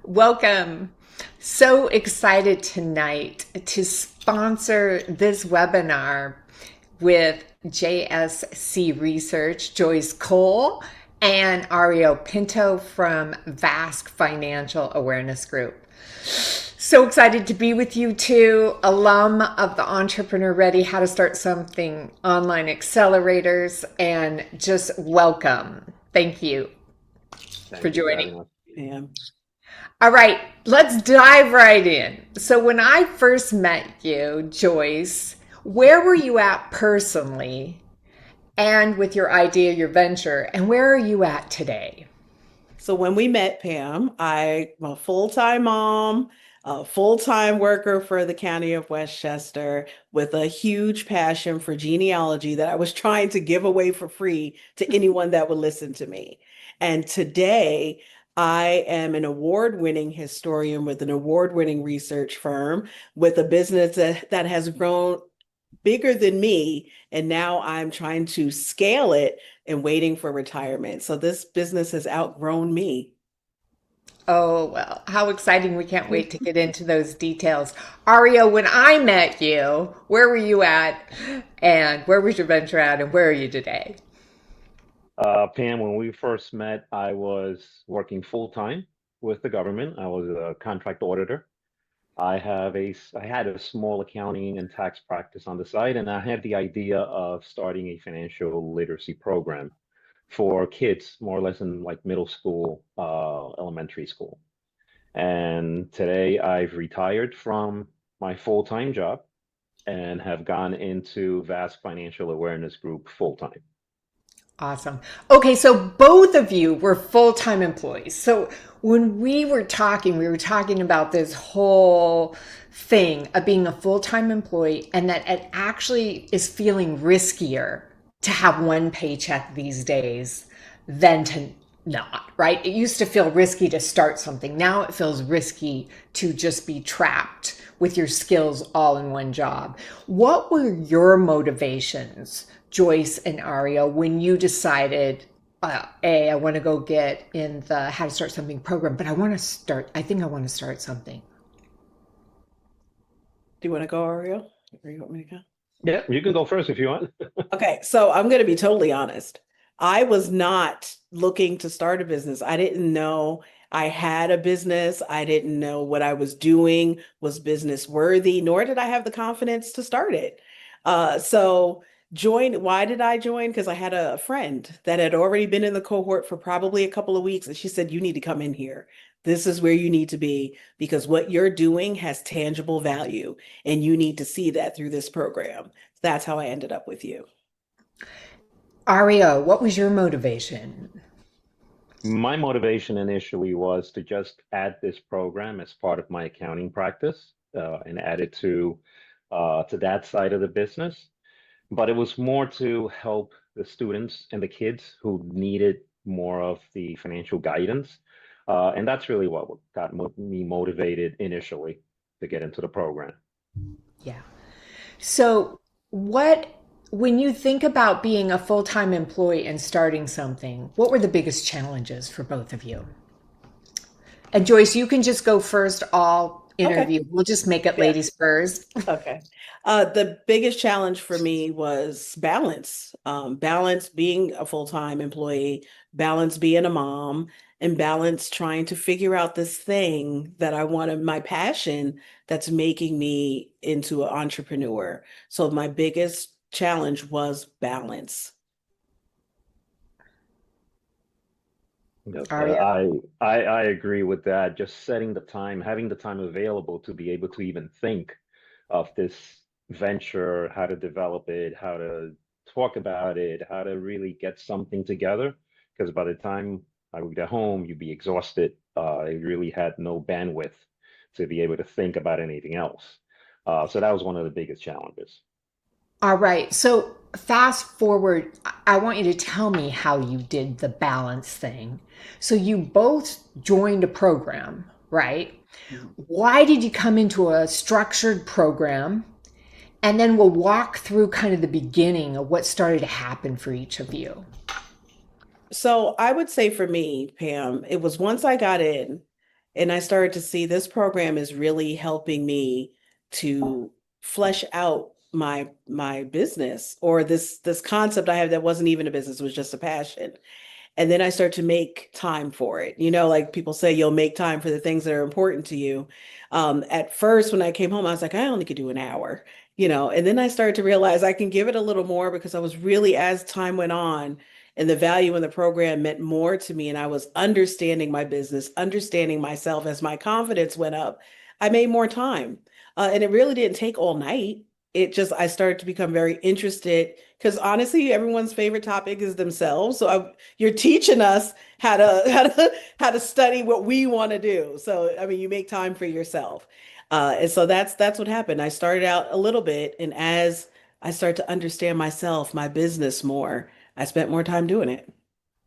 Welcome. So excited tonight to sponsor this webinar with JSC Research, Joyce Cole, and Aureo Pinto from VASK Financial Awareness Group. So excited to be with you two, alum of the Entrepreneur Ready How to Start Something online accelerators, and just welcome. Thank you for Thank you for joining. having us. Yeah. All right, let's dive right in. So, when I first met you, Joyce, where were you at personally and with your idea, your venture, and where are you at today? So when we met, Pam, I'm a full-time mom, a full-time worker for the County of Westchester with a huge passion for genealogy that I was trying to give away for free to anyone that would listen to me. And today, I am an award-winning historian with an award-winning research firm with a business that has grown bigger than me. And now I'm trying to scale it and waiting for retirement. So this business has outgrown me. Oh, well, how exciting. We can't wait to get into those details. Ario, when I met you, where were you at and where was your venture at and where are you today? Pam, when we first met, I was working full time with the government. I was a contract auditor. I had a small accounting and tax practice on the side, and I had the idea of starting a financial literacy program for kids, more or less in like middle school, elementary school. And today I've retired from my full-time job and have gone into VASK Financial Awareness Group full time. Awesome. Okay, so both of you were full-time employees. So when we were talking about this whole thing of being a full-time employee and that it actually is feeling riskier to have one paycheck these days than to not, right? It used to feel risky to start something. Now it feels risky to just be trapped with your skills all in one job. What were your motivations, Joyce and Ario, when you decided, I want to go get in the How to Start Something program, but I think I want to start something? Do you want to go, Ariel? Or you want me to go? Yeah, you can go first if you want. Okay, so I'm going to be totally honest. I was not looking to start a business. I didn't know I had a business. I didn't know what I was doing was business worthy, nor did I have the confidence to start it. So why did I join? Because I had a friend that had already been in the cohort for probably a couple of weeks, and she said, "You need to come in here. This is where you need to be because what you're doing has tangible value, and you need to see that through this program." That's how I ended up with you. Ario, what was your motivation? My motivation initially was to just add this program as part of my accounting practice and add it to that side of the business. But it was more to help the students and the kids who needed more of the financial guidance. And that's really what got me motivated initially to get into the program. Yeah. So, what, when you think about being a full-time employee and starting something, what were the biggest challenges for both of you? And Joyce, you can just go first. All Okay. interview. We'll just make it Yeah. ladies first. Okay. The biggest challenge for me was balance. Balance being a full-time employee, balance being a mom, and balance trying to figure out this thing that I wanted, my passion that's making me into an entrepreneur. So my biggest challenge was balance. Yes, Aria. I agree with that. Just setting the time, having the time available to be able to even think of this venture, how to develop it, how to talk about it, how to really get something together. Because by the time I would get home, you'd be exhausted. I really had no bandwidth to be able to think about anything else. So that was one of the biggest challenges. All right. So fast forward, I want you to tell me how you did the balance thing. So you both joined a program, right? Why did you come into a structured program? And then we'll walk through kind of the beginning of what started to happen for each of you. So I would say for me, Pam, it was once I got in. And I started to see this program is really helping me to flesh out my business, or this concept I have that wasn't even a business, it was just a passion. And then I start to make time for it. You know, like people say, you'll make time for the things that are important to you. At first, when I came home, I was like, I only could do an hour, you know, and then I started to realize I can give it a little more, because I was really, as time went on, and the value in the program meant more to me. And I was understanding my business, understanding myself as my confidence went up. I made more time. And it really didn't take all night. It just, I started to become very interested, because honestly, everyone's favorite topic is themselves. So you're teaching us how to study what we want to do. So I mean, you make time for yourself. And so that's what happened. I started out a little bit, and as I start to understand myself, my business more, I spent more time doing it.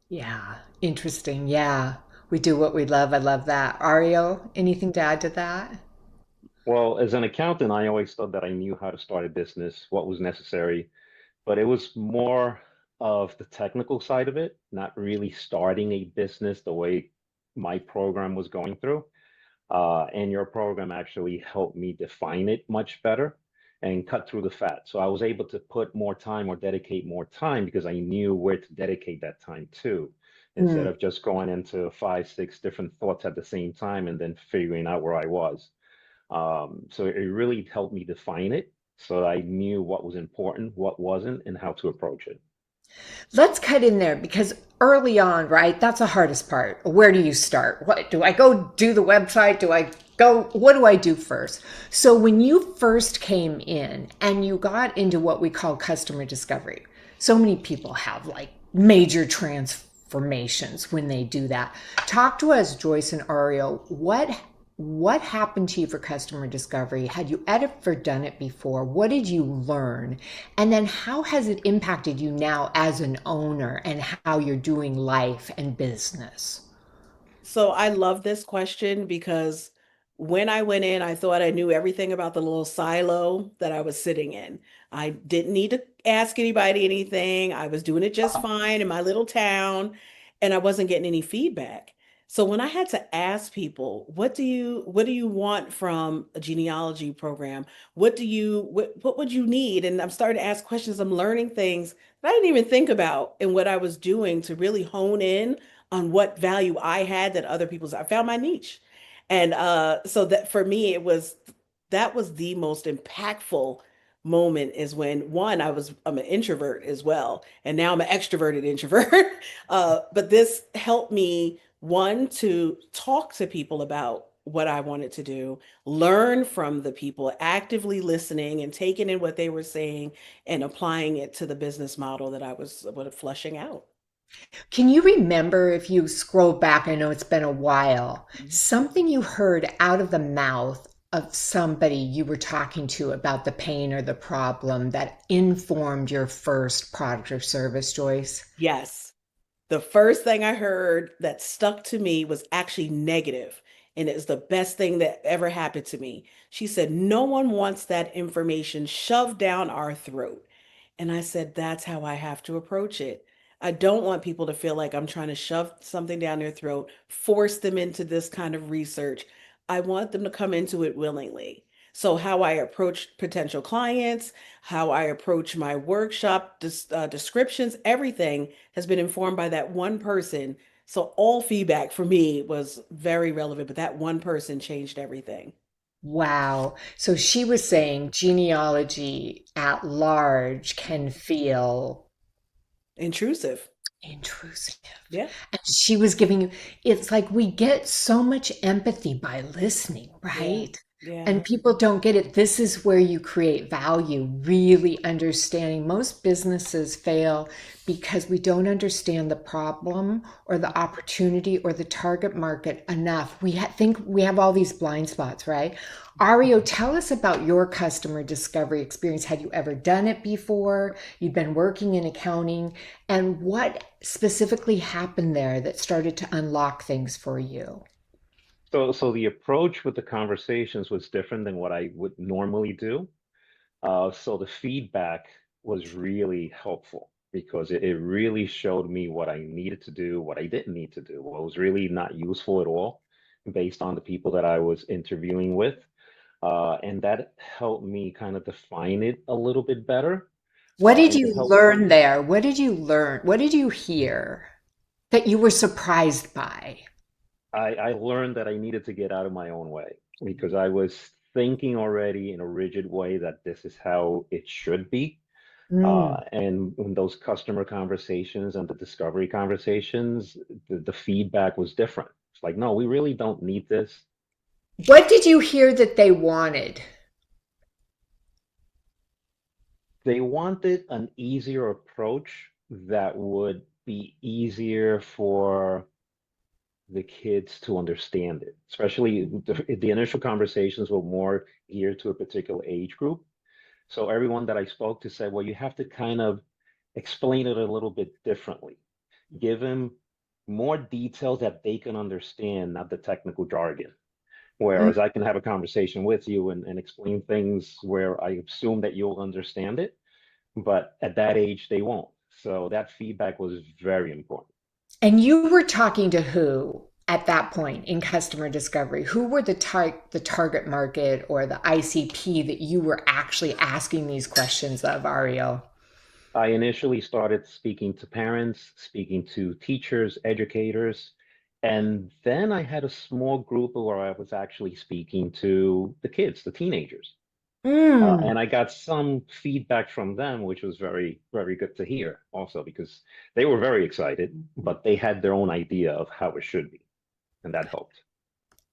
Yeah, interesting. Yeah, we do what we love. I love that. Ario, anything to add to that? Well, as an accountant, I always thought that I knew how to start a business, what was necessary, but it was more of the technical side of it, not really starting a business the way my program was going through. And your program actually helped me define it much better and cut through the fat. So I was able to put more time or dedicate more time because I knew where to dedicate that time to, instead Mm. of just going into five, six different thoughts at the same time and then figuring out where I was. So it really helped me define it so that I knew what was important, what wasn't, and how to approach it. Let's cut in there because early on, right? That's the hardest part. Where do you start? What do I go do the website? Do I go? What do I do first? So when you first came in and you got into what we call customer discovery, so many people have like major transformations when they do that. Talk to us, Joyce and Ario. What happened to you for customer discovery? Had you ever done it before? What did you learn? And then how has it impacted you now as an owner and how you're doing life and business? So I love this question, because when I went in, I thought I knew everything about the little silo that I was sitting in. I didn't need to ask anybody anything. I was doing it just fine in my little town, and I wasn't getting any feedback. So when I had to ask people, what do you want from a genealogy program? What would you need? And I'm starting to ask questions. I'm learning things that I didn't even think about in what I was doing to really hone in on what value I had that other people's. I found my niche. And so that for me, that was the most impactful moment, is when, one, I'm an introvert as well. And now I'm an extroverted introvert. But this helped me, one, to talk to people about what I wanted to do, learn from the people, actively listening and taking in what they were saying and applying it to the business model that I was fleshing out. Can you remember if you scroll back? I know it's been a while, something you heard out of the mouth of somebody you were talking to about the pain or the problem that informed your first product or service, Joyce? Yes. The first thing I heard that stuck to me was actually negative, and it was the best thing that ever happened to me. She said, "No one wants that information shoved down our throat." And I said, "That's how I have to approach it. I don't want people to feel like I'm trying to shove something down their throat, force them into this kind of research. I want them to come into it willingly." So, how I approach potential clients, how I approach my workshop descriptions, everything has been informed by that one person. So all feedback for me was very relevant, but that one person changed everything. Wow. So she was saying genealogy at large can feel Intrusive. intrusive. Yeah. And she was giving you, it's like we get so much empathy by listening, Yeah. right? Yeah. And people don't get it. This is where you create value, really understanding. Most businesses fail because we don't understand the problem or the opportunity or the target market enough. Think we have all these blind spots, right? Ario, tell us about your customer discovery experience. Had you ever done it before? You've been working in accounting, and what specifically happened there that started to unlock things for you? So the approach with the conversations was different than what I would normally do. So the feedback was really helpful because it really showed me what I needed to do, what I didn't need to do, what was really not useful at all, based on the people that I was interviewing with. And that helped me kind of define it a little bit better. What did And it you helped, learn there? What did you learn? What did you hear that you were surprised by? I learned that I needed to get out of my own way because I was thinking already in a rigid way that this is how it should be. Mm. And in those customer conversations and the discovery conversations, the feedback was different. It's like, no, we really don't need this. What did you hear that they wanted? They wanted an easier approach that would be easier for the kids to understand it, especially the initial conversations were more geared to a particular age group. So everyone that I spoke to said, well, you have to kind of explain it a little bit differently. Give them more details that they can understand, not the technical jargon. Mm. Whereas I can have a conversation with you and explain things where I assume that you'll understand it, but at that age, they won't. So that feedback was very important. And you were talking to who at that point in customer discovery? Who were the target market or the ICP that you were actually asking these questions of, Aureo? I initially started speaking to parents, speaking to teachers, educators, and then I had a small group where I was actually speaking to the kids, the teenagers. Mm. And I got some feedback from them, which was very, very good to hear also because they were very excited, but they had their own idea of how it should be, and that helped.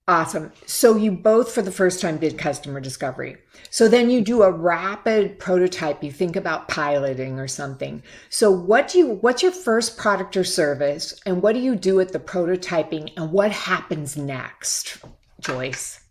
Awesome. So you both for the first time did customer discovery. So then you do a rapid prototype. You think about piloting or something. So what's your first product or service and what do you do at the prototyping and what happens next, Joyce?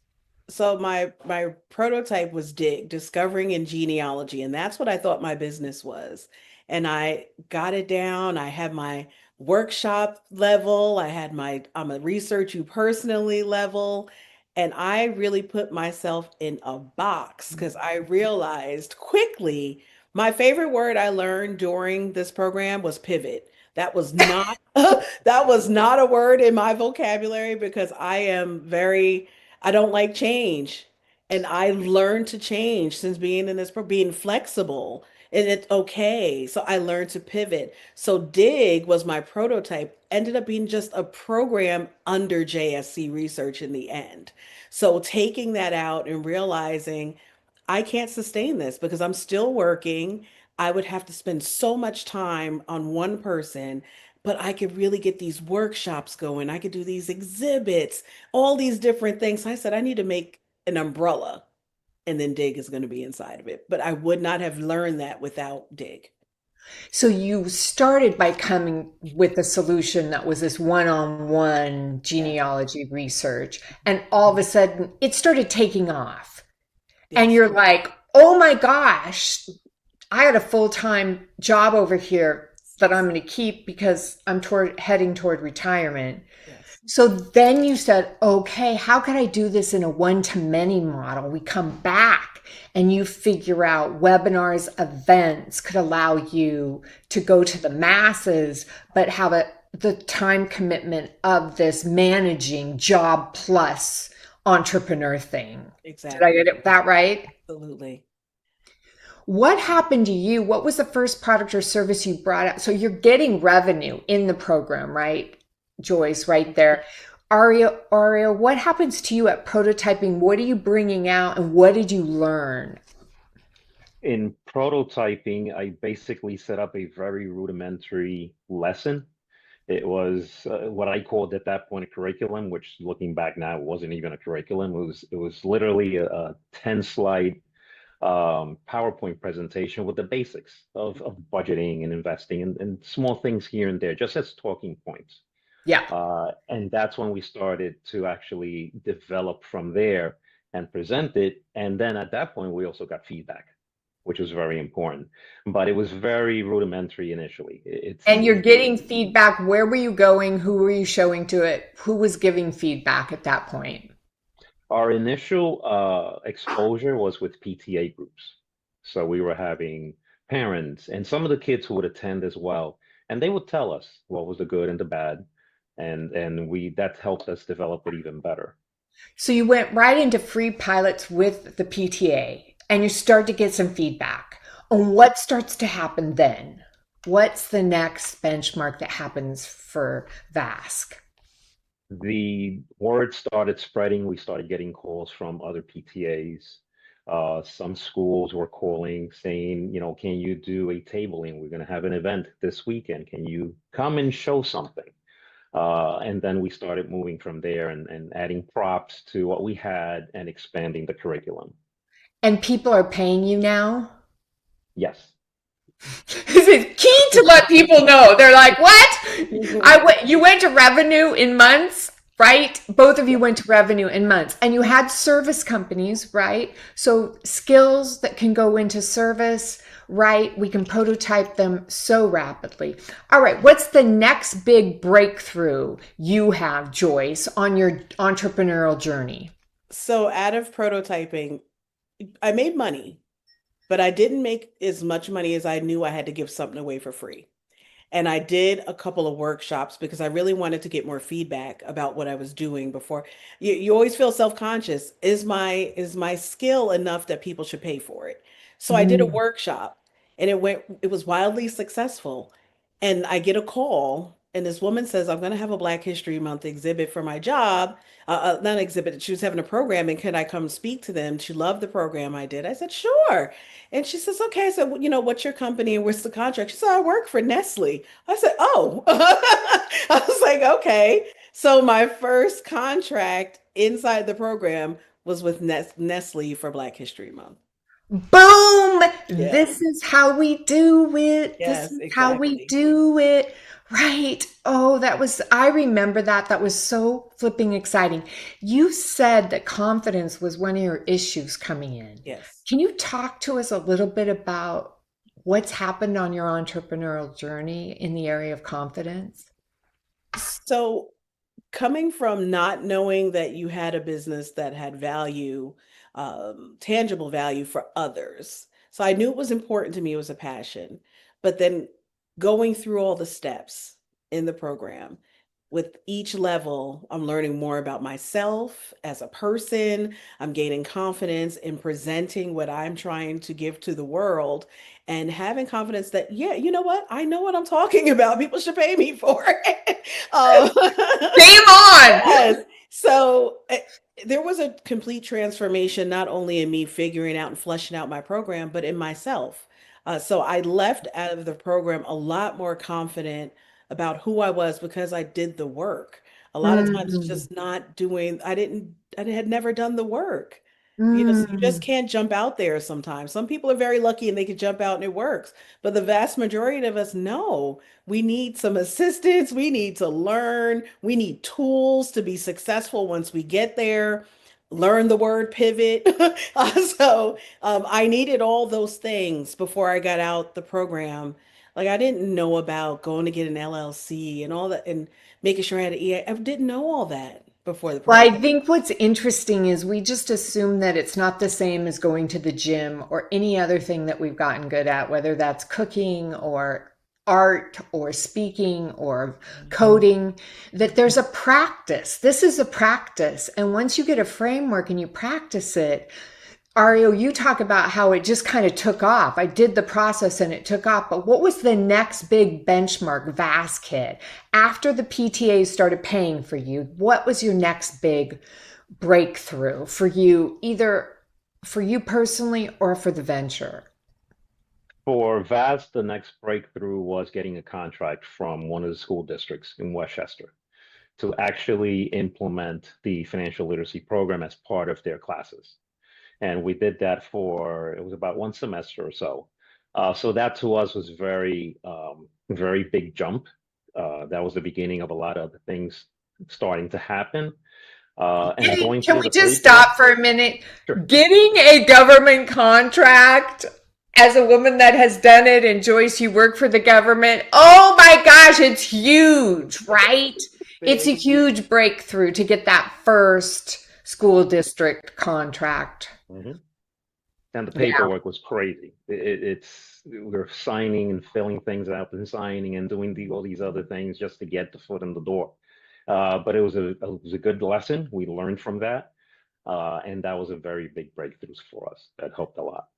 So my prototype was Dig, Discovering in Genealogy, and that's what I thought my business was. And I got it down. I had my workshop level, I had my I'm a research you personally level, and I really put myself in a box because I realized quickly my favorite word I learned during this program was pivot. That was not that was not a word in my vocabulary because I don't like change. And I learned to change since being in this, being flexible, and it's okay. So I learned to pivot. So Dig was my prototype, ended up being just a program under JSC Research in the end. So taking that out and realizing I can't sustain this because I'm still working. I would have to spend so much time on one person, but I could really get these workshops going. I could do these exhibits, all these different things. So I said, I need to make an umbrella, and then Dig is going to be inside of it. But I would not have learned that without Dig. So you started by coming with a solution that was this one-on-one Yes. genealogy research, and all of a sudden it started taking off. And Yes. you're like, oh my gosh, I had a full-time job over here that I'm going to keep because heading toward retirement. Yes. So then you said, okay, how can I do this in a one-to-many model? We come back and you figure out webinars, events could allow you to go to the masses, but have the time commitment of this managing job plus entrepreneur thing. Did I Exactly. get that right? Absolutely. What happened to you? What was the first product or service you brought out? So you're getting revenue in the program, right? Joyce, right there. Aria, what happens to you at prototyping? What are you bringing out and what did you learn? In prototyping, I basically set up a very rudimentary lesson. It was what I called at that point a curriculum, which looking back now wasn't even a curriculum. It was literally a 10 slide PowerPoint presentation with the basics of budgeting and investing and small things here and there, just as talking points. Yeah. And that's when we started to actually develop from there and present it. And then at that point, we also got feedback, which was very important. But it was very rudimentary initially. And you're getting feedback. Where were you going? Who were you showing to it? Who was giving feedback at that point? Our initial exposure was with PTA groups. So we were having parents and some of the kids who would attend as well. And they would tell us what was the good and the bad. and that helped us develop it even better. So you went right into free pilots with the PTA and you start to get some feedback on what starts to happen then. What's the next benchmark that happens for VASK? The word started spreading. We started getting calls from other PTAs. Some schools were calling saying, can you do a tabling? We're going to have an event this weekend. Can you come and show something? And then we started moving from there and adding props to what we had and expanding the curriculum. And people are paying you now? Yes. This is key to let people know. They're like, what? You went to revenue in months, right? Both of you went to revenue in months, and you had service companies, right? So skills that can go into service, right? We can prototype them so rapidly. All right. What's the next big breakthrough you have, Joyce, on your entrepreneurial journey? So out of prototyping, I made money, but I didn't make as much money as I knew I had to give something away for free. And I did a couple of workshops because I really wanted to get more feedback about what I was doing before. You always feel self-conscious. Is my skill enough that people should pay for it? So I did a Mm. workshop and it was wildly successful. And I get a call and this woman says, I'm going to have a Black History Month exhibit for my job. Not exhibit, she was having a program and could I come speak to them? She loved the program I did. I said, sure. And she says, okay, so what's your company and what's the contract? She said, I work for Nestle. I said, oh. I was like, okay. So my first contract inside the program was with Nestle for Black History Month. Boom! Yeah. This is how we do it. This Yes, is how we exactly. do it. Right. Oh, I remember that. That was so flipping exciting. You said that confidence was one of your issues coming in. Yes. Can you talk to us a little bit about what's happened on your entrepreneurial journey in the area of confidence? So coming from not knowing that you had a business that had value, tangible value for others. So I knew it was important to me, it was a passion. But then going through all the steps in the program, with each level, I'm learning more about myself as a person. I'm gaining confidence in presenting what I'm trying to give to the world and having confidence that, yeah, you know what? I know what I'm talking about. People should pay me for it. Um, Game on! yes. So there was a complete transformation, not only in me figuring out and fleshing out my program, but in myself. So I left out of the program a lot more confident about who I was because I did the work. A lot of times it's Mm, just not doing, I had never done the work. So you just mm. can't jump out there sometimes. Some people are very lucky and they can jump out and it works. But the vast majority of us, no. We need some assistance. We need to learn. We need tools to be successful once we get there. Learn the word pivot. I needed all those things before I got out the program. Like I didn't know about going to get an LLC and all that and making sure I had an EA. I didn't know all that before the Well, program. I think what's interesting is we just assume that it's not the same as going to the gym or any other thing that we've gotten good at, whether that's cooking or art or speaking or coding, that there's a practice. This is a practice. And once you get a framework and you practice it, Ario, you talk about how it just kind of took off. I did the process and it took off. But what was the next big benchmark VASK hit? After the PTA started paying for you, what was your next big breakthrough for you, either for you personally or for the venture? For VASK, the next breakthrough was getting a contract from one of the school districts in Westchester to actually implement the financial literacy program as part of their classes. And we did that it was about one semester or so. So that to us was very big jump. That was the beginning of a lot of the things starting to happen. And going Can through we the just paperwork. stop for a minute? Sure. Getting a government contract as a woman that has done it, and Joyce, you work for the government. Oh my gosh, it's huge, right? It's a Big. huge breakthrough to get that first school district contract. Mhm. And the Yeah. paperwork was crazy. We're signing and filling things out and signing and doing all these other things just to get the foot in the door. But it was a good lesson. We learned from that. And that was a very big breakthrough for us. That helped a lot.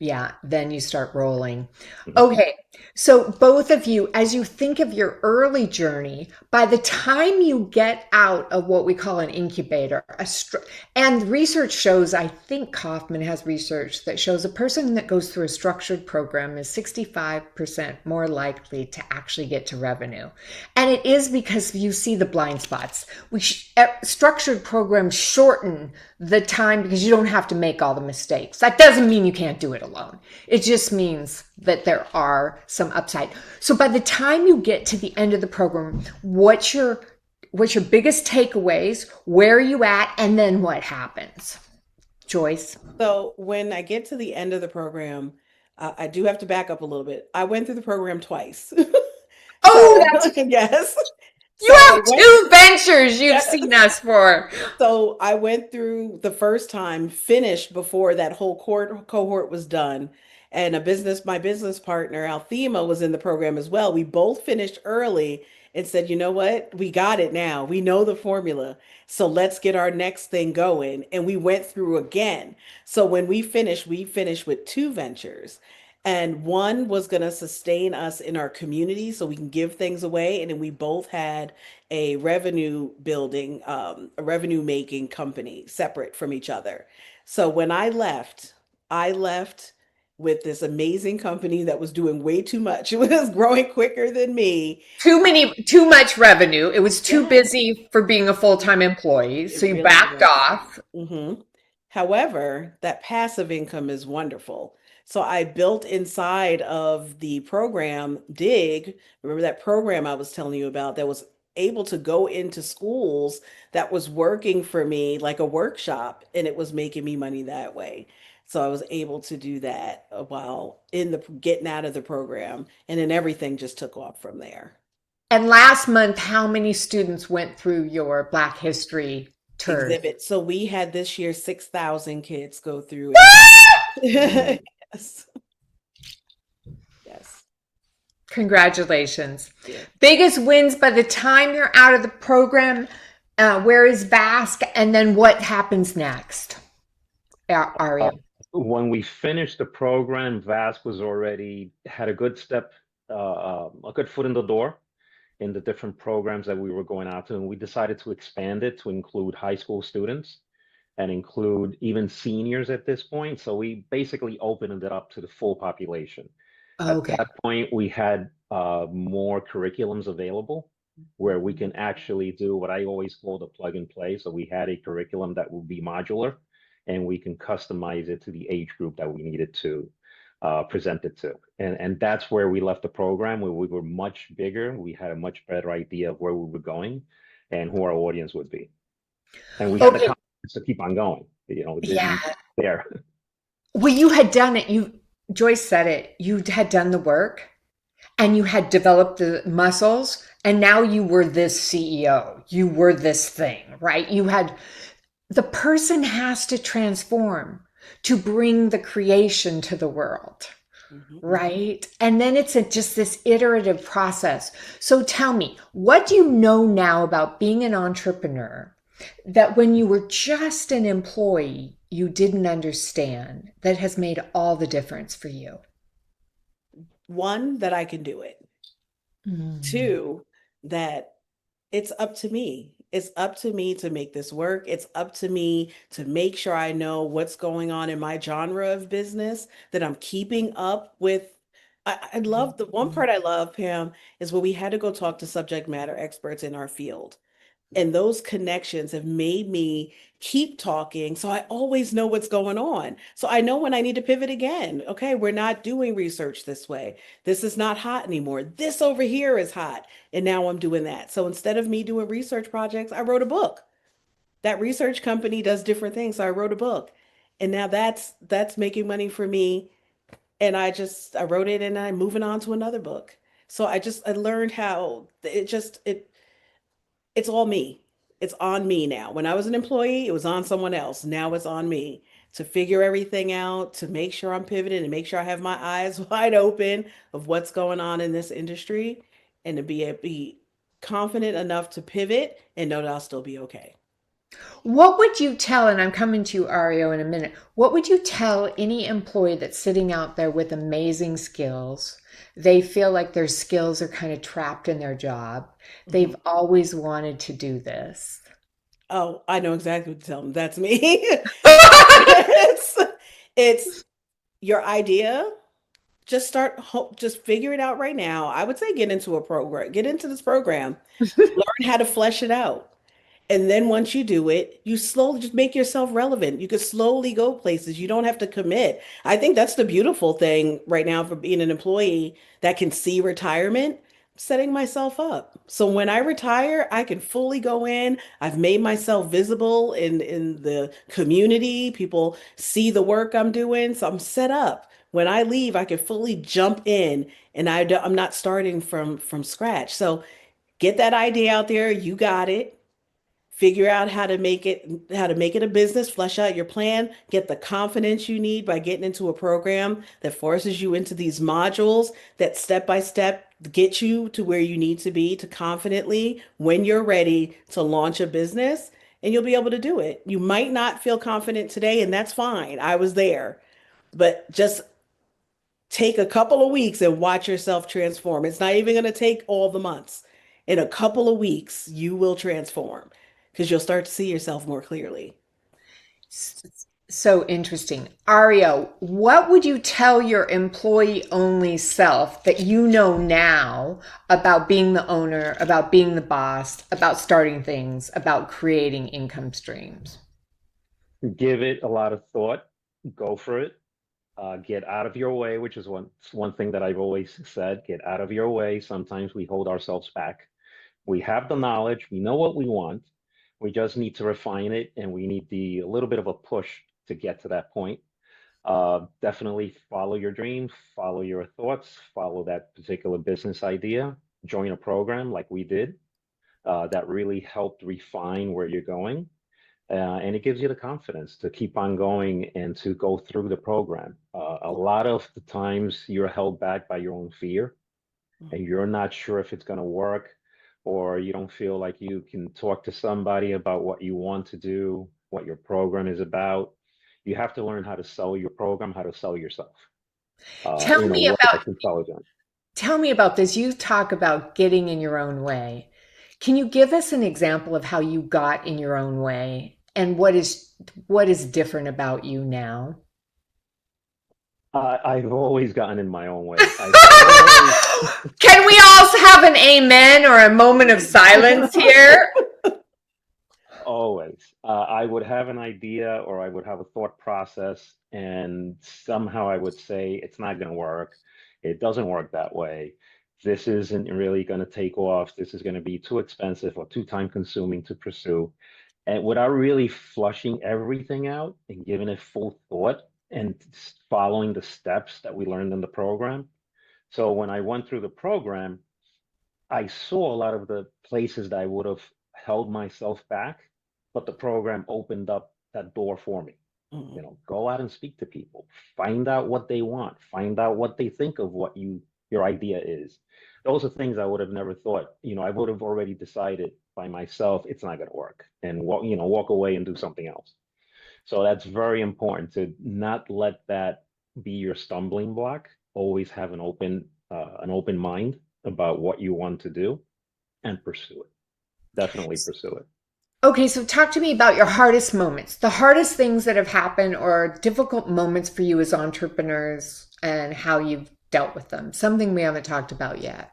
Yeah, then you start rolling. Mhm. Okay, so both of you, as you think of your early journey, by the time you get out of what we call an incubator, and research shows, I think Kaufman has research that shows a person that goes through a structured program is 65% more likely to actually get to revenue. And it is because you see the blind spots. Structured programs shorten the time because you don't have to make all the mistakes. That doesn't mean you can't do it alone. It just means that there are some upside. So by the time you get to the end of the program, what's your biggest takeaways? Where are you at? And then what happens? Joyce? So when I get to the end of the program, I do have to back up a little bit. I went through the program twice. Oh, So yes. you So I have went, two ventures you've yes. seen us for. So I went through the first time, finished before that whole cohort was done. And my business partner, Althema, was in the program as well. We both finished early and said, you know what? We got it now. We know the formula. So let's get our next thing going. And we went through again. So when we finished with two ventures. And one was going to sustain us in our community so we can give things away. And then we both had a a revenue making company separate from each other. So when I left with this amazing company that was doing way too much. It was growing quicker than me. Too much revenue. It was too Yeah, busy for being a full-time employee. So it you really backed was. off. hmm However, that passive income is wonderful. So I built inside of the program DIG. Remember that program I was telling you about that was able to go into schools that was working for me like a workshop, and it was making me money that way. So I was able to do that while in the getting out of the program, and then everything just took off from there. And last month, how many students went through your Black History tours? Exhibit. So we had this year 6,000 kids go through exhibit. Mm. Yes. Yes. Congratulations. Yeah. Biggest wins by the time you're out of the program. Where is VASK? And then what happens next? Uh, Aria. when we finished the program, VASK was already had a good foot in the door in the different programs that we were going out to, and we decided to expand it to include high school students and include even seniors at this point. So we basically opened it up to the full population. At Okay. that point, we had more curriculums available where we can actually do what I always call the plug and play. So we had a curriculum that will be modular and we can customize it to the age group that we needed to present it to. And that's where we left the program, where we were much bigger. We had a much better idea of where we were going and who our audience would be. And we had the Okay. confidence to keep on going. It Yeah. didn't there. Well, you had done it. Joyce said it. You had done the work and you had developed the muscles, and now you were this CEO. You were this thing, right? The person has to transform to bring the creation to the world, Mhm. right? And then it's just this iterative process. So tell me, what do you know now about being an entrepreneur that when you were just an employee, you didn't understand that has made all the difference for you? One, that I can do it. Mm. Two, that it's up to me. It's up to me to make this work. It's up to me to make sure I know what's going on in my genre of business, that I'm keeping up with. I love the one part I love, Pam, is where we had to go talk to subject matter experts in our field. And those connections have made me keep talking. So I always know what's going on. So I know when I need to pivot again. Okay, we're not doing research this way. This is not hot anymore. This over here is hot. And now I'm doing that. So instead of me doing research projects, I wrote a book. That research company does different things. So I wrote a book. And now that's making money for me. And I wrote it and I'm moving on to another book. So I learned how it's all me. It's on me now. When I was an employee, it was on someone else. Now it's on me to figure everything out, to make sure I'm pivoting and make sure I have my eyes wide open of what's going on in this industry and to be confident enough to pivot and know that I'll still be okay. What would you tell, and I'm coming to you, Ario, in a minute, what would you tell any employee that's sitting out there with amazing skills? They feel like their skills are kind of trapped in their job. Mhm. They've always wanted to do this. Oh, I know exactly what to tell them. That's me. It's, it's your idea. Just just figure it out right now. I would say get into this program, learn how to flesh it out. And then once you do it, you slowly just make yourself relevant. You could slowly go places. You don't have to commit. I think that's the beautiful thing right now for being an employee that can see retirement, setting myself up. So when I retire, I can fully go in. I've made myself visible in the community. People see the work I'm doing, so I'm set up. When I leave, I can fully jump in and I'm not starting from scratch. So get that idea out there. You got it. Figure out how to make it a business, flesh out your plan, get the confidence you need by getting into a program that forces you into these modules that step by step get you to where you need to be to confidently, when you're ready to launch a business, and you'll be able to do it. You might not feel confident today, and that's fine. I was there, but just take a couple of weeks and watch yourself transform. It's not even going to take all the months. In a couple of weeks, you will transform because you'll start to see yourself more clearly. So interesting. Ario, what would you tell your employee only self that you know now about being the owner, about being the boss, about starting things, about creating income streams? Give it a lot of thought. Go for it. Get out of your way, which is one thing that I've always said. Get out of your way. Sometimes we hold ourselves back. We have the knowledge. We know what we want. We just need to refine it, and we need the a little bit of a push to get to that point. Definitely follow your dream, follow your thoughts, follow that particular business idea. Join a program like we did that really helped refine where you're going. And it gives you the confidence to keep on going and to go through the program. A lot of the times you're held back by your own fear and you're not sure if it's going to work, or you don't feel like you can talk to somebody about what you want to do, what your program is about. You have to learn how to sell your program, how to sell yourself Tell in a me way about that's intelligent. tell me about this. You talk about getting in your own way. Can you give us an example of how you got in your own way and what is different about you now? I've always gotten in my own way. I've always Can we also have an amen or a moment of silence here? Always. I would have an idea or I would have a thought process, and somehow I would say, it's not going to work. It doesn't work that way. This isn't really going to take off. This is going to be too expensive or too time consuming to pursue. And without really flushing everything out and giving it full thought and following the steps that we learned in the program. So when I went through the program, I saw a lot of the places that I would have held myself back, but the program opened up that door for me. Mhm. Go out and speak to people, find out what they want, find out what they think of what your idea is. Those are things I would have never thought. I would have already decided by myself it's not going to work and walk away and do something else. So that's very important to not let that be your stumbling block. Always have an open mind about what you want to do and pursue it. Definitely pursue it. Okay, so talk to me about your hardest moments, the hardest things that have happened or difficult moments for you as entrepreneurs and how you've dealt with them. Something we haven't talked about yet.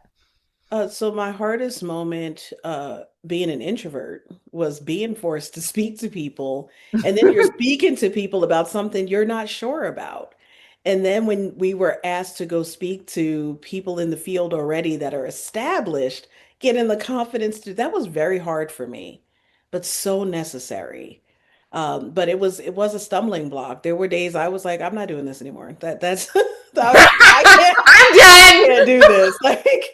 So my hardest moment, being an introvert was being forced to speak to people, and then you're speaking to people about something you're not sure about. And then when we were asked to go speak to people in the field already that are established, getting the confidence to, that was very hard for me, but so necessary. But it was a stumbling block. There were days I was like, I'm not doing this anymore. That's I can't I'm can't done. do this. Like,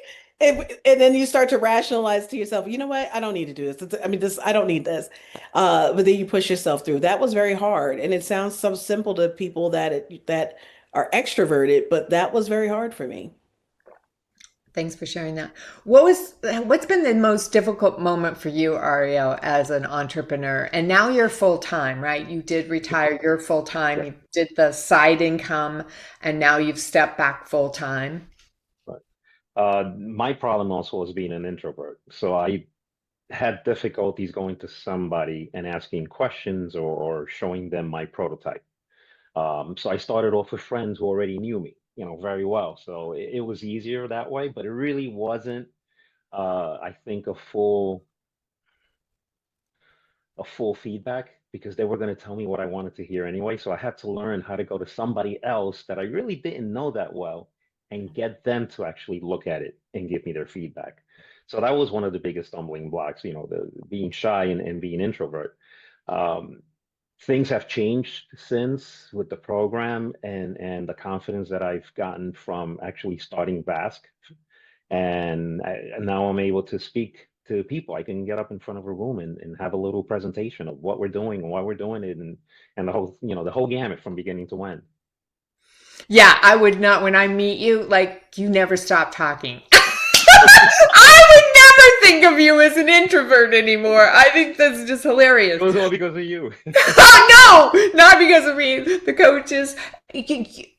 and then you start to rationalize to yourself, you know what? I don't need to do this. I mean, I don't need this. But then you push yourself through. That was very hard. And it sounds so simple to people that are extroverted, but that was very hard for me. Thanks for sharing that. What's been the most difficult moment for you, Aureo, as an entrepreneur? And now you're full time, right? You did retire, you're full time, Yeah. you did the side income, and now you've stepped back full time. Right. My problem also was being an introvert. So I had difficulties going to somebody and asking questions or showing them my prototype. So I started off with friends who already knew me, very well. So it was easier that way, but it really wasn't, I think, a full feedback because they were going to tell me what I wanted to hear anyway. So I had to learn how to go to somebody else that I really didn't know that well and get them to actually look at it and give me their feedback. So that was one of the biggest stumbling blocks, the being shy and being introvert. Um, Things have changed since with the program and the confidence that I've gotten from actually starting VASK. And now I'm able to speak to people. I can get up in front of a room and have a little presentation of what we're doing and why we're doing it and the whole gamut from beginning to end. Yeah, I would not, when I meet you, like, you never stop talking. I would never think of you as an introvert anymore. I think that's just hilarious. It was all because of you. Oh, no, not because of me. The coaches,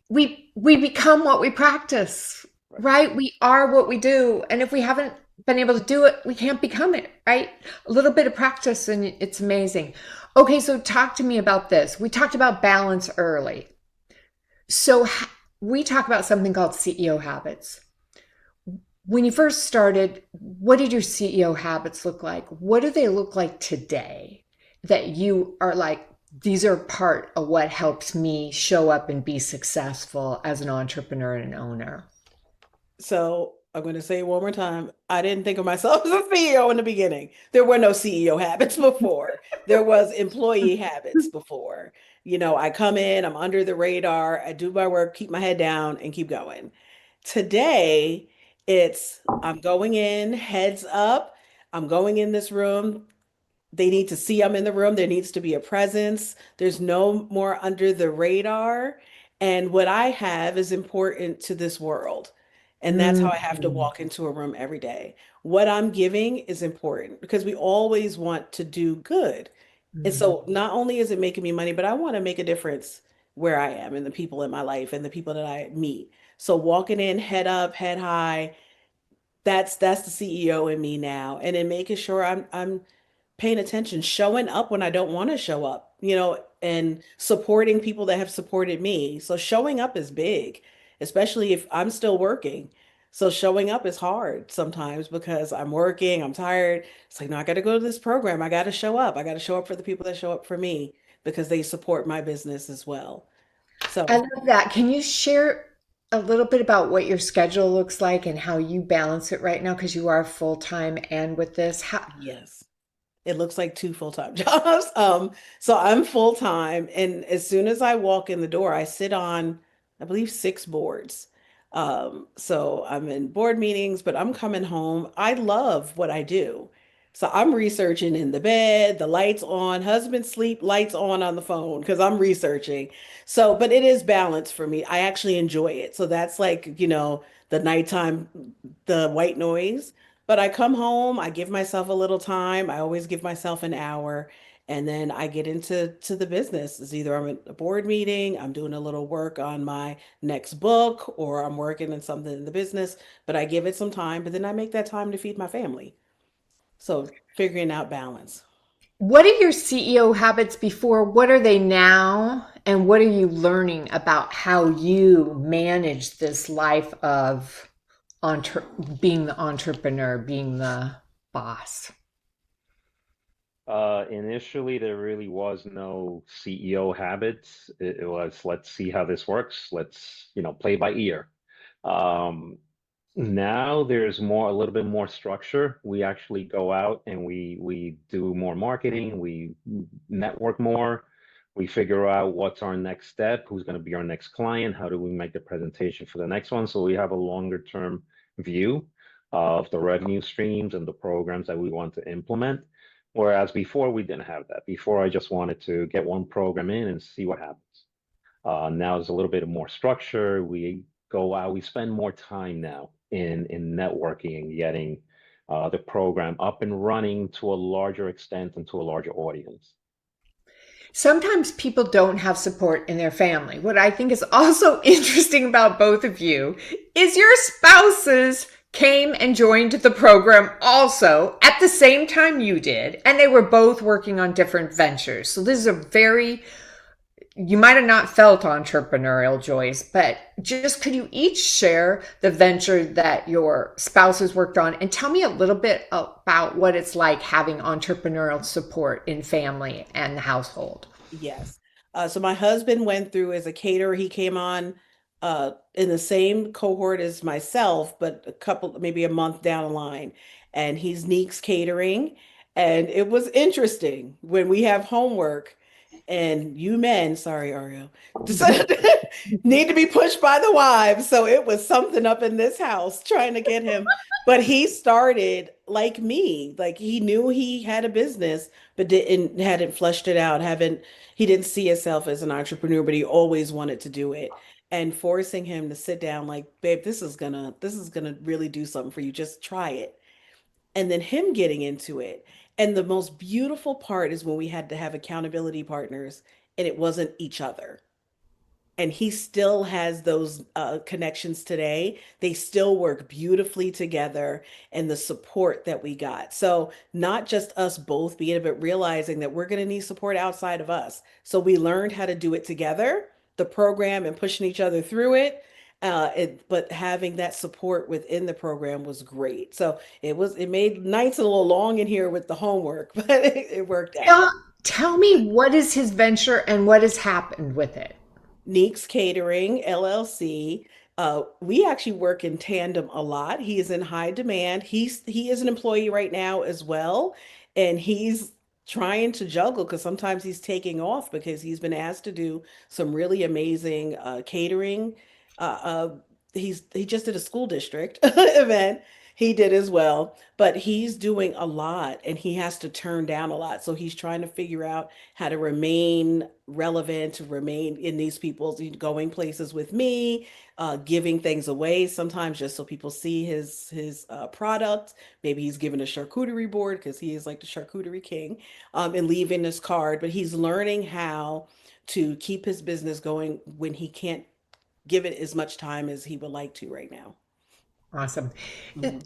we become what we practice, right? We are what we do. And if we haven't been able to do it, we can't become it, right? A little bit of practice and it's amazing. Okay, so talk to me about this. We talked about balance early. So we talk about something called CEO habits. When you first started, what did your CEO habits look like? What do they look like today that you are like, these are part of what helps me show up and be successful as an entrepreneur and an owner? So I'm going to say it one more time. I didn't think of myself as a CEO in the beginning. There were no CEO habits before. There was employee habits before. I come in, I'm under the radar, I do my work, keep my head down, and keep going. Today, it's I'm going in, heads up. I'm going in this room. They need to see I'm in the room. There needs to be a presence. There's no more under the radar. And what I have is important to this world. And that's how I have to Mhm. walk into a room every day. What I'm giving is important because we always want to do good. And Mhm. so not only is it making me money, but I want to make a difference where I am and the people in my life and the people that I meet. So walking in head up, head high, that's the CEO in me now. And then making sure I'm paying attention, showing up when I don't want to show up, and supporting people that have supported me. So showing up is big, especially if I'm still working. So showing up is hard sometimes because I'm working, I'm tired. It's like, no, I got to go to this program. I got to show up. I got to show up for the people that show up for me because they support my business as well. I So, love that. Can you share a little bit about what your schedule looks like and how you balance it right now? Because you are full time and with this. How, yes. It looks like two full-time jobs. So I'm full-time, and as soon as I walk in the door, I sit on, I believe, six boards. So I'm in board meetings, but I'm coming home. I love what I do. So I'm researching in the bed, the lights on, husband sleep, lights on the phone because I'm researching. So, but it is balance for me. I actually enjoy it. So that's like, the nighttime, the white noise. But I come home, I give myself a little time. I always give myself an hour, and then I get into the business. It's either I'm at a board meeting, I'm doing a little work on my next book, or I'm working on something in the business, but I give it some time, but then I make that time to feed my family. So figuring out balance. what are your CEO habits before? What are they now? And what are you learning about how you manage this life of entre- being the entrepreneur, being the boss? Initially, there really was no CEO habits. It was, let's see how this works. Let's, play by ear. Um, Now there's a little bit more structure. We actually go out and we do more marketing. We network more. We figure out what's our next step, who's going to be our next client, how do we make the presentation for the next one. So we have a longer term view of the revenue streams and the programs that we want to implement. Whereas before we didn't have that. Before I just wanted to get one program in and see what happens. Now there's a little bit of more structure. We go out, we spend more time now in networking and getting the program up and running to a larger extent and to a larger audience. Sometimes people don't have support in their family. What I think is also interesting about both of you is your spouses came and joined the program also at the same time you did, and they were both working on different ventures. So this is a very, you might have not felt entrepreneurial, Joyce, but just could you each share the venture that your spouses worked on and tell me a little bit about what it's like having entrepreneurial support in family and the household? Yes. So my husband went through as a caterer. He came on in the same cohort as myself, but a couple, maybe a month down the line. And he's Neeks Catering. And it was interesting when we have homework and you men, sorry, Aureo, need to be pushed by the wives. So it was something up in this house trying to get him. But he started like me, like he knew he had a business, but hadn't fleshed it out, haven't he didn't see himself as an entrepreneur, but he always wanted to do it. And forcing him to sit down, like, babe, this is gonna really do something for you. Just try it. And then him getting into it. And the most beautiful part is when we had to have accountability partners and it wasn't each other, and he still has those connections today. They still work beautifully together, and the support that we got. So, not just us both being it, but realizing that we're going to need support outside of us. So, we learned how to do it together, the program, and pushing each other through it. But having that support within the program was great. So it made nights a little long in here with the homework, but it worked out. Tell me, what is his venture and what has happened with it? Neeks Catering LLC. We actually work in tandem a lot. He is in high demand. He is an employee right now as well, and he's trying to juggle because sometimes he's taking off because he's been asked to do some really amazing catering. Uh, uh, he just did a school district event. He did as well, but he's doing a lot and he has to turn down a lot. So he's trying to figure out how to remain relevant, to remain in these people's going places with me, giving things away sometimes just so people see his product. Maybe he's given a charcuterie board because he is like the charcuterie king, and leaving this card. But he's learning how to keep his business going when he can't give it as much time as he would like to right now. Awesome. Mhm.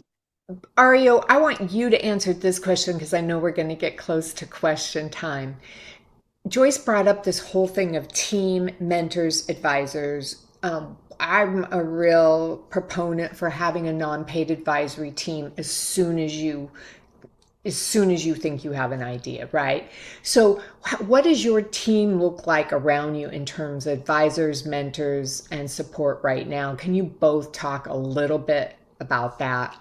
Ario, I want you to answer this question because I know we're going to get close to question time. Joyce brought up this whole thing of team, mentors, advisors. I'm a real proponent for having a non-paid advisory team as soon as you think you have an idea, right? So, what does your team look like around you in terms of advisors, mentors, and support right now? Can you both talk a little bit about that?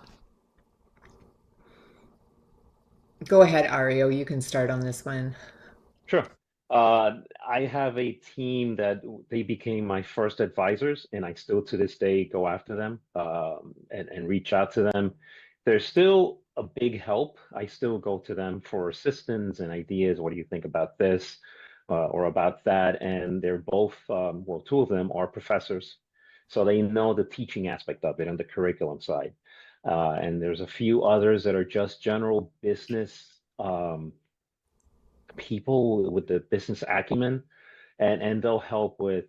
Go ahead, Ario. You can start on this one. Sure. I have a team that they became my first advisors, and I still to this day go after them and reach out to them. They're still a big help. I still go to them for assistance and ideas. What do you think about this or about that? And they're both, well, two of them are professors, so they know the teaching aspect of it and the curriculum side. And there's a few others that are just general business. People with the business acumen, and they'll help with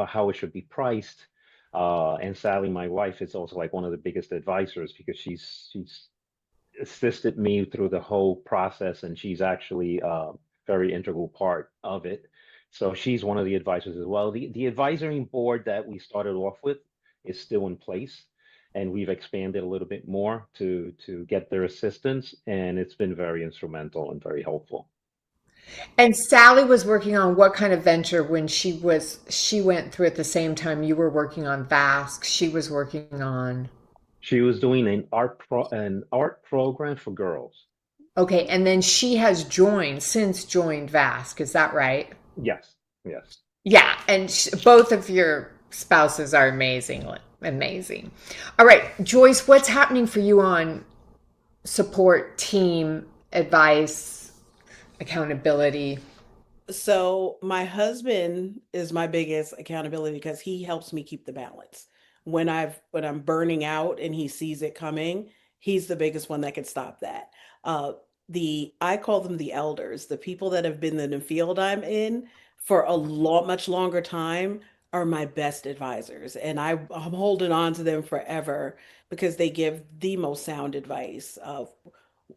how it should be priced. And Sally, my wife, is also like one of the biggest advisors because she's assisted me through the whole process, and she's actually a very integral part of it. So she's one of the advisors as well. The advisory board that we started off with is still in place, and we've expanded a little bit more to get their assistance, and it's been very instrumental and very helpful. And Sally was working on what kind of venture when she went through at the same time you were working on VASK? She was working on. She was doing an art program for girls. Okay, and then she has since joined VASK. Is that right? Yes, yes. Yeah, and both of your spouses are amazing, amazing. All right, Joyce, what's happening for you on support, team, advice, accountability? So my husband is my biggest accountability because he helps me keep the balance. when I'm burning out and he sees it coming, he's the biggest one that can stop that. Uh, I call them the elders, the people that have been in the field I'm in for a lot much longer time are my best advisors, and I'm holding on to them forever because they give the most sound advice of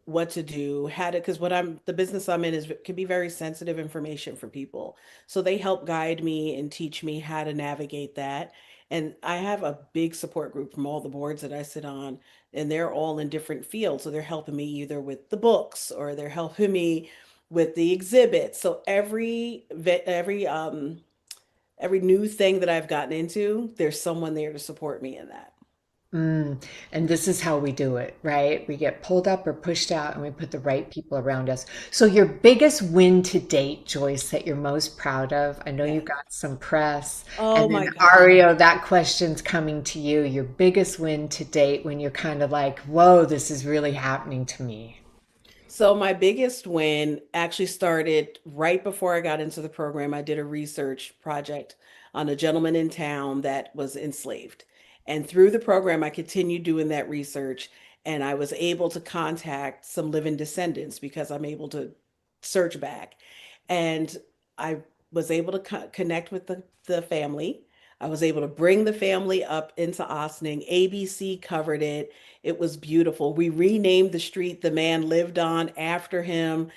what to do, how to, because the business I'm in is can be very sensitive information for people. So they help guide me and teach me how to navigate that. And I have a big support group from all the boards that I sit on, and they're all in different fields. So they're helping me either with the books or they're helping me with the exhibits. So every new thing that I've gotten into, there's someone there to support me in that. And this is how we do it, right? We get pulled up or pushed out and we put the right people around us. So, your biggest win to date, Joyce, that you're most proud of? I know you Yeah. got some press. Oh And then, my God. Ario, that question's coming to you. Your biggest win to date when you're kind of like, whoa, this is really happening to me. So my biggest win actually started right before I got into the program. I did a research project on a gentleman in town that was enslaved. And through the program, I continued doing that research and I was able to contact some living descendants because I'm able to search back. And I was able to connect with the family. I was able to bring the family up into Ossining. ABC covered it. It was beautiful. We renamed the street the man lived on after him.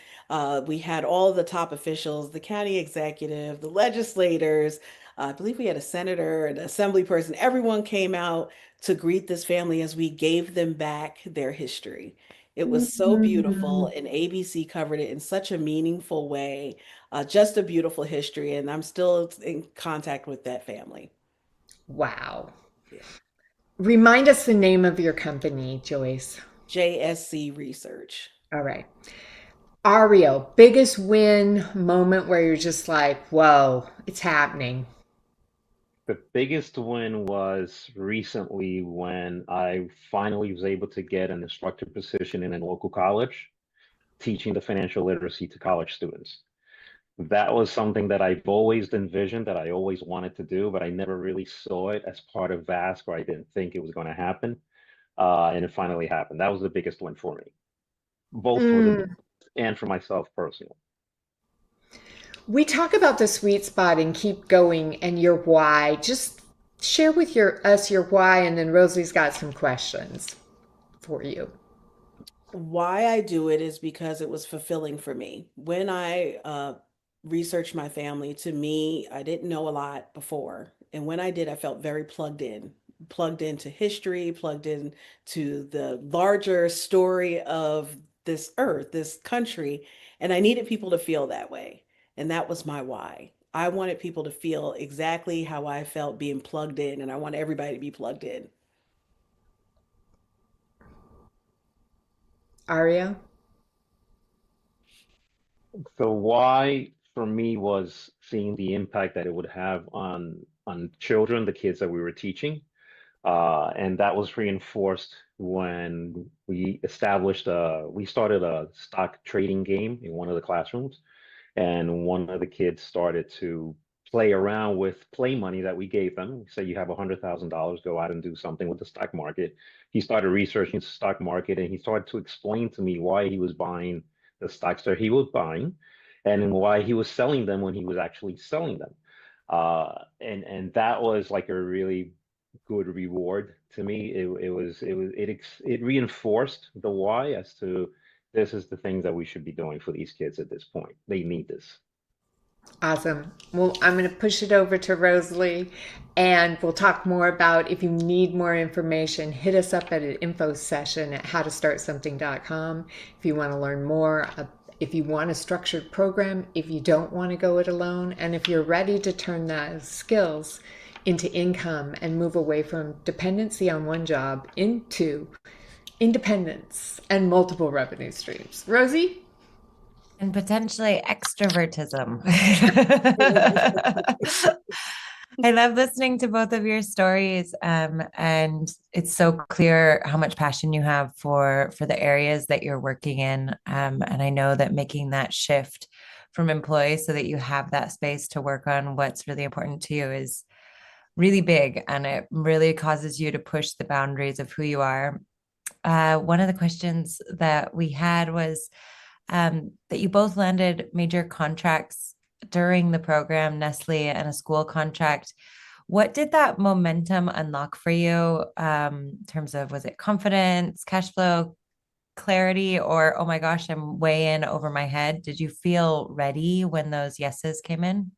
We had all of the top officials, the county executive, the legislators. I believe we had a senator, an assembly person. Everyone came out to greet this family as we gave them back their history. It was so beautiful, Mm. and ABC covered it in such a meaningful way. Just a beautiful history, and I'm still in contact with that family. Wow. Yeah. Remind us the name of your company, Joyce. JSC Research. All right. Ario, biggest win moment where you're just like, whoa, it's happening. The biggest win was recently when I finally was able to get an instructor position in a local college, teaching the financial literacy to college students. That was something that I've always envisioned, that I always wanted to do, but I never really saw it as part of VASK, or I didn't think it was going to happen. And it finally happened. That was the biggest win for me, both for the Mm. business and for myself personally. We talk about the sweet spot and keep going and your why. Just share with us your why, and then Rosalie's got some questions for you. Why I do it is because it was fulfilling for me. When I researched my family, to me, I didn't know a lot before. And when I did, I felt very plugged into history, plugged in to the larger story of this earth, this country. And I needed people to feel that way. And that was my why. I wanted people to feel exactly how I felt being plugged in, and I want everybody to be plugged in. Aria? So why for me was seeing the impact that it would have on children, the kids that we were teaching. And that was reinforced when we started a stock trading game in one of the classrooms, and one of the kids started to play around with play money that we gave them. We said, you have $100,000, go out and do something with the stock market. He started researching the stock market, and he started to explain to me why he was buying the stocks that he was buying, and why he was selling them when he was actually selling them. And that was like a really good reward to me. It reinforced the why as to this is the things that we should be doing for these kids at this point. They need this. Awesome. Well, I'm going to push it over to Rosalie and we'll talk more about if you need more information, hit us up at an info session at howtostartsomething.com. If you want to learn more, if you want a structured program, if you don't want to go it alone, and if you're ready to turn those skills into income and move away from dependency on one job into independence and multiple revenue streams. Rosie? And potentially extrovertism. I love listening to both of your stories, and it's so clear how much passion you have for the areas that you're working in. And I know that making that shift from employees so that you have that space to work on what's really important to you is really big and it really causes you to push the boundaries of who you are. One of the questions that we had was that you both landed major contracts during the program, Nestle and a school contract. What did that momentum unlock for you in terms of, was it confidence, cash flow, clarity, or oh my gosh, I'm way in over my head? Did you feel ready when those yeses came in?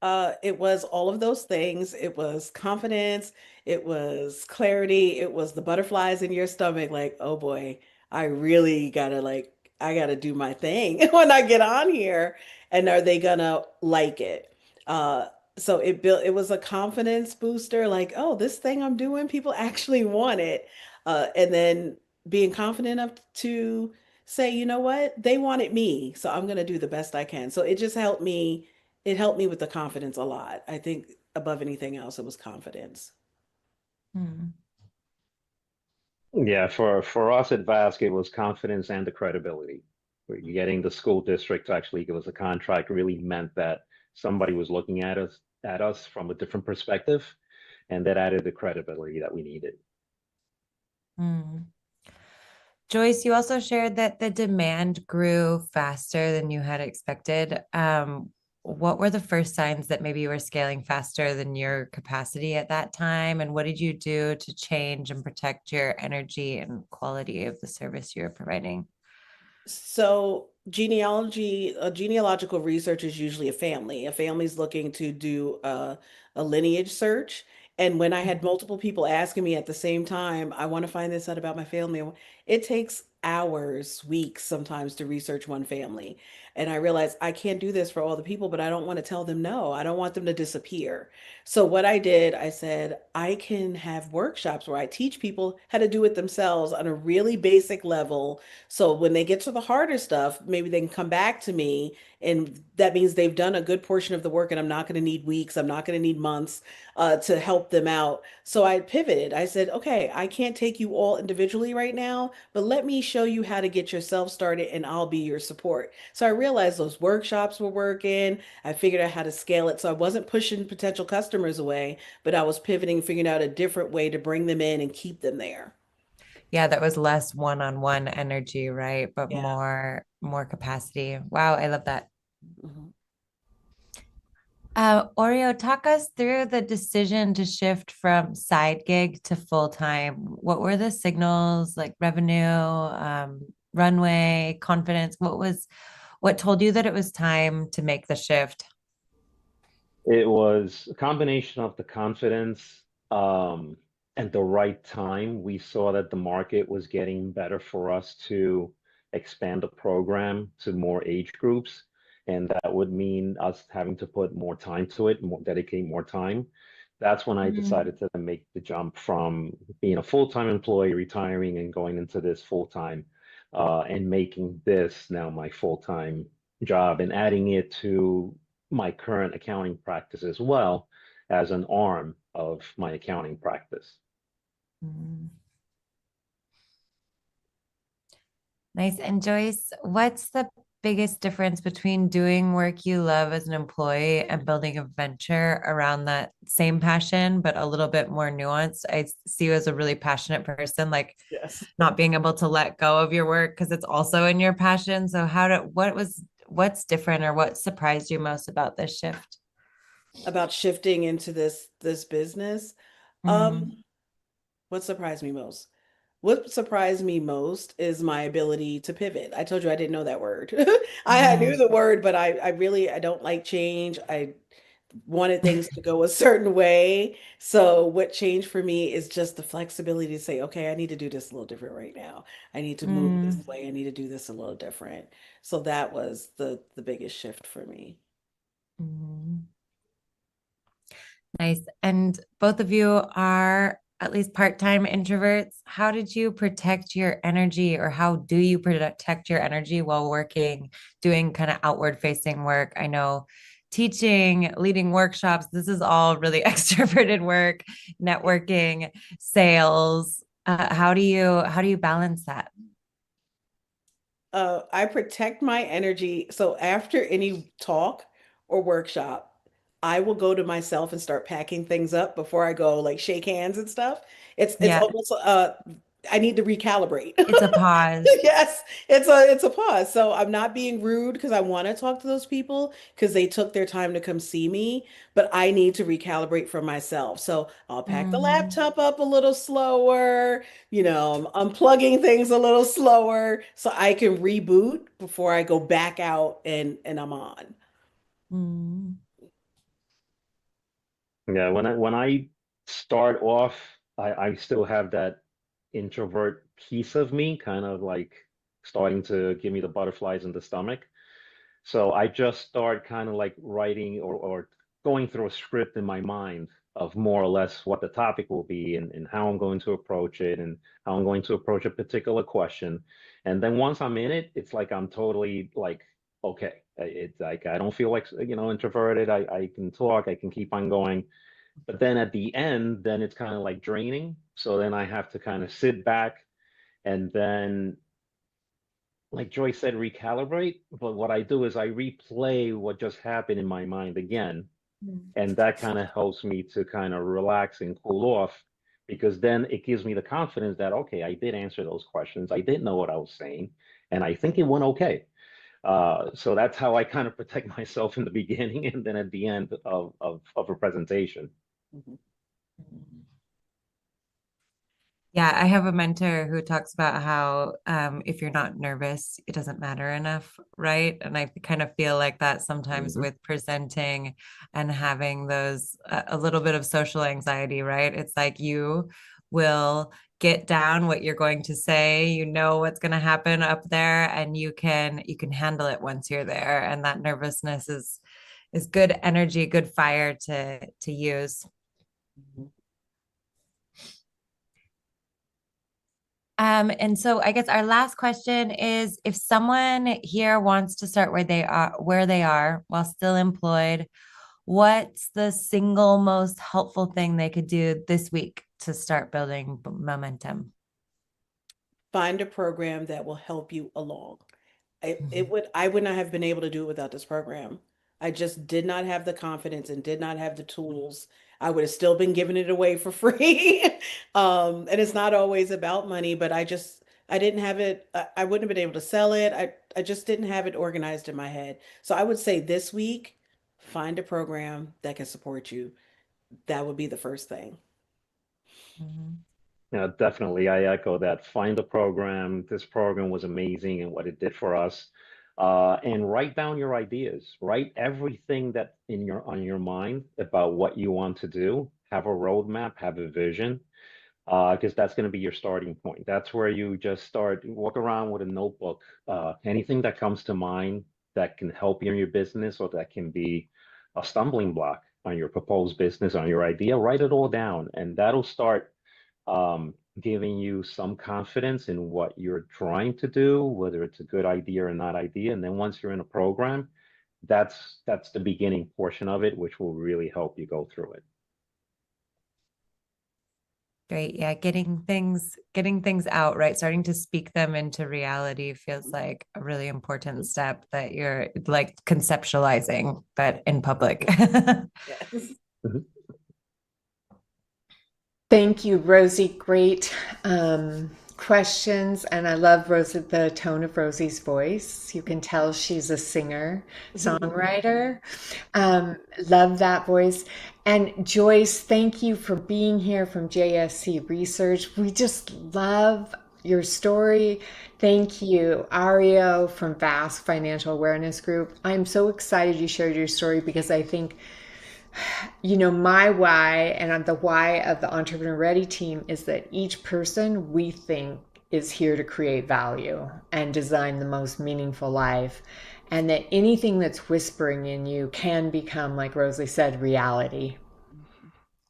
It was all of those things. It was confidence, it was clarity, it was the butterflies in your stomach, like, oh boy, I really gotta I gotta do my thing when I get on here. And are they gonna like it? Uh, so it was a confidence booster, like, oh, this thing I'm doing, people actually want it. And then being confident enough to say, you know what, they wanted me, so I'm gonna do the best I can. So it helped me with the confidence a lot. I think above anything else, it was confidence. Hmm. Yeah, for us at VASK, it was confidence and the credibility. Where you getting the school district to actually give us a contract really meant that somebody was looking at us from a different perspective, and that added the credibility that we needed. Hmm. Joyce, you also shared that the demand grew faster than you had expected. What were the first signs that maybe you were scaling faster than your capacity at that time? And what did you do to change and protect your energy and quality of the service you were providing? So genealogical research is usually a family. A family's looking to do a lineage search. And when I had multiple people asking me at the same time, I want to find this out about my family, it takes hours, weeks sometimes to research one family. And I realized I can't do this for all the people, but I don't want to tell them no. I don't want them to disappear. So what I did, I said, I can have workshops where I teach people how to do it themselves on a really basic level, so when they get to the harder stuff, maybe they can come back to me, and that means they've done a good portion of the work, and I'm not going to need weeks, I'm not going to need months to help them out. So I pivoted. I said, okay, I can't take you all individually right now, but let me show you how to get yourself started, and I'll be your support. So I realized those workshops were working. I figured out how to scale it. So I wasn't pushing potential customers away, but I was pivoting, figuring out a different way to bring them in and keep them there. Yeah, that was less one-on-one energy, right? But Yeah. more capacity. Wow, I love that. Mhm. Oreo, talk us through the decision to shift from side gig to full-time. What were the signals, like revenue, runway, confidence? What told you that it was time to make the shift? It was a combination of the confidence and the right time. We saw that the market was getting better for us to expand the program to more age groups, and that would mean us having to put more time to it, dedicate more time. That's when I Mm, decided to make the jump from being a full-time employee, retiring, and going into this full-time, and making this now my full-time job and adding it to my current accounting practice as well as an arm of my accounting practice. mm. Nice. And Joyce, what's the biggest difference between doing work you love as an employee and building a venture around that same passion, but a little bit more nuanced? I see you as a really passionate person, like Yes. not being able to let go of your work because it's also in your passion. So what's different or what surprised you most about this shift? About shifting into this business. Mm, Um, what surprised me most? What surprised me most is my ability to pivot. I told you I didn't know that word. I knew mm, the word, but I don't like change. I wanted things to go a certain way. So what changed for me is just the flexibility to say, okay, I need to do this a little different right now. I need to move this mm, way. I need to do this a little different. So that was the biggest shift for me. mm. Nice. And both of you are at least part-time introverts. How did you protect your energy, or how do you protect your energy while working, doing kind of outward facing work? I know teaching, leading workshops, this is all really extroverted work, networking, sales. How do you balance that? I protect my energy. So after any talk or workshop, I will go to myself and start packing things up before I go like shake hands and stuff. It's Yeah, almost I need to recalibrate. it's a pause. Yes, it's a pause. So I'm not being rude because I want to talk to those people because they took their time to come see me, but I need to recalibrate for myself. So I'll pack the Mhm. laptop up a little slower, I'm unplugging things a little slower so I can reboot before I go back out and I'm on. Mm. Yeah, when I start off, I still have that introvert piece of me, kind of like starting to give me the butterflies in the stomach. So I just start kind of like writing or going through a script in my mind of more or less what the topic will be and how I'm going to approach it and how I'm going to approach a particular question. And then once I'm in it, it's like I'm totally like, okay, it's like I don't feel like, introverted. I can talk, I can keep on going. But then at the end, then it's kind of like draining. So then I have to kind of sit back and then like Joyce said, recalibrate. But what I do is I replay what just happened in my mind again. Mm. And that kind of helps me to kind of relax and cool off because then it gives me the confidence that, okay, I did answer those questions. I did know what I was saying. And I think it went okay. So that's how I kind of protect myself in the beginning and then at the end of a presentation. Mhm. Yeah, I have a mentor who talks about how if you're not nervous, it doesn't matter enough, right? And I kind of feel like that sometimes Mhm. with presenting and having those a little bit of social anxiety, right? It's like you will get down what you're going to say, you know what's going to happen up there, and you can handle it once you're there. And that nervousness is good energy, good fire to use. Mhm. And so I guess our last question is if someone here wants to start where they are while still employed, what's the single most helpful thing they could do this week to start building momentum? Find a program that will help you along. Mhm. I would not have been able to do it without this program. I just did not have the confidence and did not have the tools. I would have still been giving it away for free. And it's not always about money, but I didn't have it. I wouldn't have been able to sell it. I just didn't have it organized in my head. So I would say this week, find a program that can support you. That would be the first thing. Mhm. Yeah, definitely. I echo that. Find the program. This program was amazing and what it did for us. And write down your ideas. Write everything that in your on your mind about what you want to do. Have a roadmap, have a vision, because that's going to be your starting point. That's where you just start, walk around with a notebook. Anything that comes to mind that can help you in your business or that can be a stumbling block on your proposed business, on your idea, write it all down, and that'll start giving you some confidence in what you're trying to do, whether it's a good idea or not idea. And then once you're in a program, that's the beginning portion of it, which will really help you go through it. Great. Yeah, getting things out, right? Starting to speak them into reality feels like a really important step that you're like conceptualizing, but in public. Yes. Mhm. Thank you, Rosie. Great questions. And I love Rosie, the tone of Rosie's voice. You can tell she's a singer, songwriter. Love that voice. And Joyce, thank you for being here from JSC Research. We just love your story. Thank you, Aureo from VASK Financial Awareness Group. I'm so excited you shared your story because I think my why and the why of the Entrepreneur Ready team is that each person we think is here to create value and design the most meaningful life. And that anything that's whispering in you can become, like Rosalie said, reality.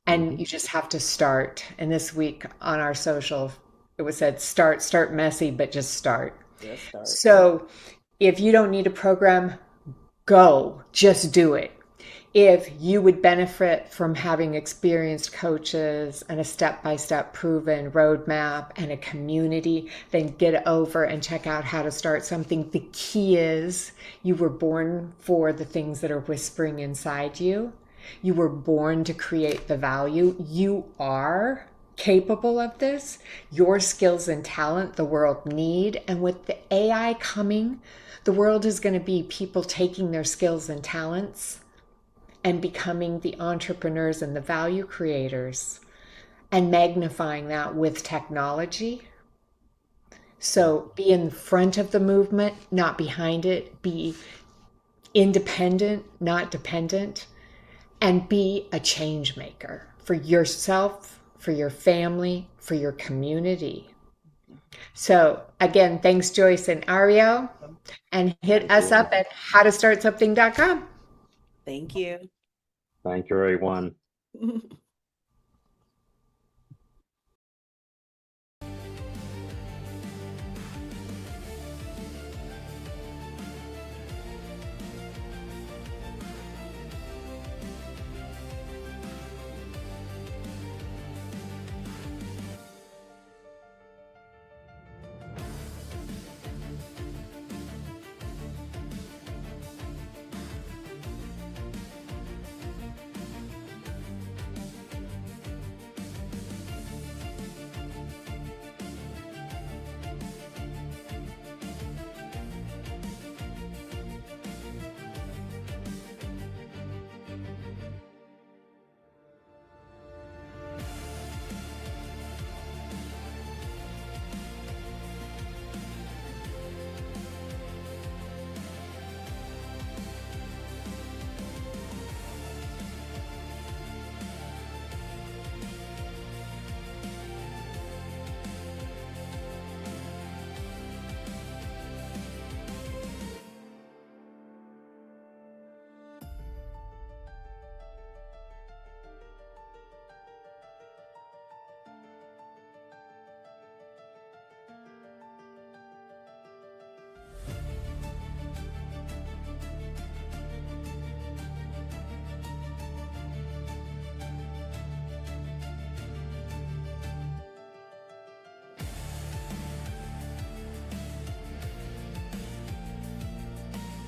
And Mhm. you just have to start. And this week on our social, it was said, start messy, but just start. Just start. So if you don't need a program, go, just do it. If you would benefit from having experienced coaches and a step-by-step proven roadmap and a community, then get over and check out how to start something. The key is you were born for the things that are whispering inside you. You were born to create the value. You are capable of this. Your skills and talent the world need. And with the AI coming, the world is going to be people taking their skills and talents and becoming the entrepreneurs and the value creators and magnifying that with technology. So be in front of the movement, not behind it. Be independent, not dependent, and be a change maker for yourself, for your family, for your community. So again, thanks Joyce and Aureo, and hit Thank us you. up at howtostartsomething.com. Thank you. Thank you, everyone.